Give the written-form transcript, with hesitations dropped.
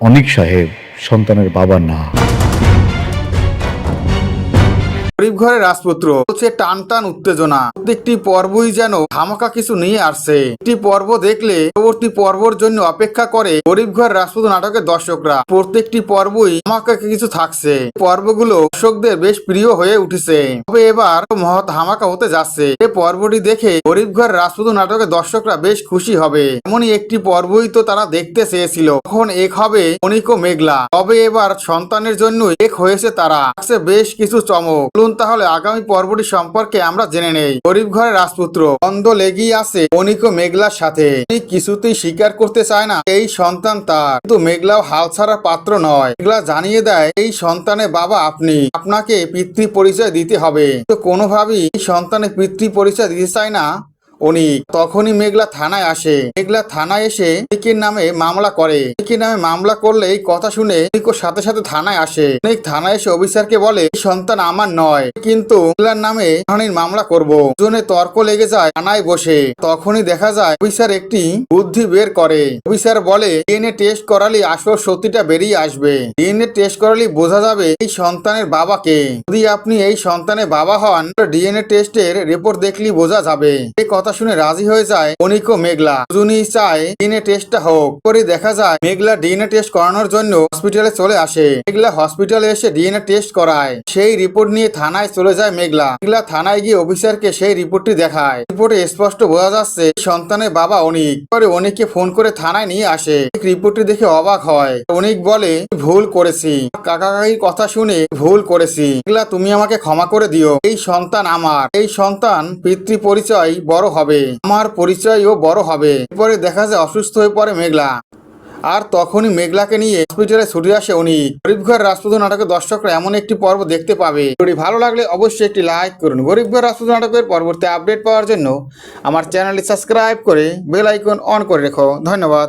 অনিক সাহেব সন্তানের বাবা না। গরিব ঘরের রাজপুত্র বলছে টান টান উত্তেজনা, প্রত্যেকটি পর্বই যেন ধামাকা কিছু নিয়ে আসছে। একটি পর্ব দেখলে পরবর্তী পর্বর জন্য অপেক্ষা করে গরিব ঘর রাজপুত্র নাটকের দর্শকরা। প্রত্যেকটি পর্বই ধামাকা কিছু থাকছে। পর্বগুলো দর্শকদের বেশ প্রিয় হয়ে উঠেছে। তবে এবার মহৎ ধামাকা হতে যাচ্ছে। এই পর্বটি দেখে গরিব ঘর রাজপুত্র নাটকের দর্শকরা বেশ খুশি হবে। এমনই একটি পর্বই তো তারা দেখতে চেয়েছিল। তখন এক হবে অনিক ও মেঘলা। তবে এবার সন্তানের জন্য এক হয়েছে তারা। বেশ কিছু চমক। তাহলে আগামী পর্বটি সম্পর্কে আমরা জেনে নেই। গরিব ঘরের রাজপুত্র দ্বন্দ্ব লেগেই আছে অনিক ও মেঘলার সাথে। অনিক কিছুতেই স্বীকার করতে চায় না এই সন্তান তার, কিন্তু মেঘলাও হাল ছাড়ার পাত্র নয়। মেঘলা জানিয়ে দেয় এই সন্তানের বাবা আপনি, আপনাকে পিতৃ পরিচয় দিতে হবে। তো কোনোভাবেই এই সন্তানের পিতৃ পরিচয় দিতে চায় না অনিক। তখনই মেঘলা থানায় আসে। মেঘলা থানায় এসে অনিকের নামে মামলা করে। অনিকের নামে মামলা করলে এই কথা শুনে অনিক সাথে সাথে থানায় আসে। অনিক থানায় এসে অফিসারকে বলে এই সন্তান আমার নয়, কিন্তু মেঘলার নামে মামলা করব। দুজনে তর্ক লেগে যায় থানায় বসে। তখনই দেখা যায় অফিসার একটি বুদ্ধি বের করে। অফিসার বলে ডিএনএ টেস্ট করালে আসল সত্যিটা বেরিয়ে আসবে। ডিএনএ টেস্ট করালে বোঝা যাবে এই সন্তানের বাবাকে। যদি আপনি এই সন্তানের বাবা হন, ডিএনএ টেস্টের রিপোর্ট দেখলেই বোঝা যাবে। এই কথা শুনে রাজি হয়ে যায় অনিক ও মেঘলা। দুজনই চায় ডিএনএ টেস্টটা হোক। পরে দেখা যায় মেঘলা ডিএনএ টেস্ট করানোর জন্য হসপিটালে চলে আসে। মেঘলা হসপিটালে এসে ডিএনএ টেস্ট করায়। সেই রিপোর্ট নিয়ে থানায় চলে যায় মেঘলা। মেঘলা থানায় গিয়ে অফিসারকে সেই রিপোর্টটি দেখায়। রিপোর্টে স্পষ্ট বোঝা যাচ্ছে সন্তানের বাবা অনিক। পরে অনিককে ফোন করে থানায় নিয়ে আসে। রিপোর্টটি দেখে অবাক হয়। অনিক বলে ভুল করেছি, কাকা কাকির কথা শুনে ভুল করেছি। মেঘলা তুমি আমাকে ক্ষমা করে দিও। এই সন্তান আমার। এই সন্তান পিতৃ পরিচয় বড় হবে, আমার পরিচয়ও বড় হবে। এরপরে দেখা যায় অসুস্থ হয়ে পড়ে মেঘলা। আর তখনই মেঘলাকে নিয়ে হসপিটালে ছুটে আসে অনিক। গরিব ঘর রাজপুত্র নাটকের দর্শকরা এমন একটি পর্ব দেখতে পাবে। যদি ভালো লাগলে অবশ্যই একটি লাইক করুন। গরিব ঘর রাজপুত্র নাটকের পরবর্তী আপডেট পাওয়ার জন্য আমার চ্যানেলটি সাবস্ক্রাইব করে বেল আইকন অন করে রেখো। ধন্যবাদ।